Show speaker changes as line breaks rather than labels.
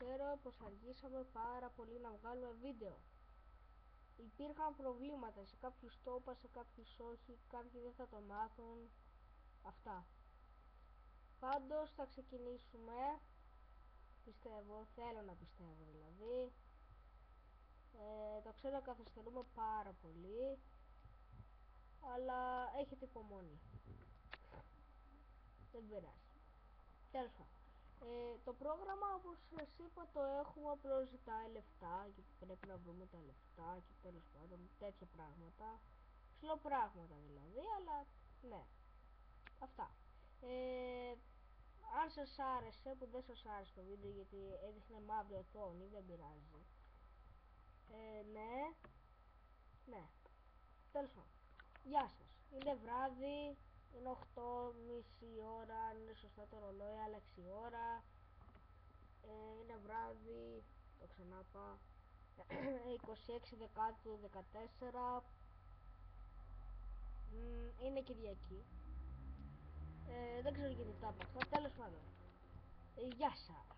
ξέρω πως αργήσαμε πάρα πολύ να βγάλουμε βίντεο. Υπήρχαν προβλήματα, σε κάποιους το είπα, σε κάποιους όχι, κάποιοι δεν θα το μάθουν. Αυτά. Πάντως θα ξεκινήσουμε, πιστεύω, θέλω να πιστεύω δηλαδή. Το ξέρω καθυστερούμε πάρα πολύ, αλλά έχετε υπομονή. Δεν πειράζει. Τέλος πάντων. Το πρόγραμμα, όπως σας είπα, το έχουμε, απλώς ζητάει λεφτά και πρέπει να βρούμε τα λεφτά και τέλος πάντων τέτοια πράγματα. Ψηλό πράγματα δηλαδή, αλλά ναι. Αυτά. Αν σας άρεσε, που δεν σας άρεσε το βίντεο γιατί έδειχνε μαύρη οθόνη, δεν πειράζει. Ναι. Τέλος πάντων. Γεια σας. Είναι βράδυ. Είναι 8:30 ώρα, αν είναι σωστά το ρολόι, άλλαξε η ώρα. Είναι βράδυ, το ξανάπα, 26 Δεκάτου 14. Είναι Κυριακή. Δεν ξέρω γιατί τα είπα αυτά, τέλος πάντων. Γεια σας.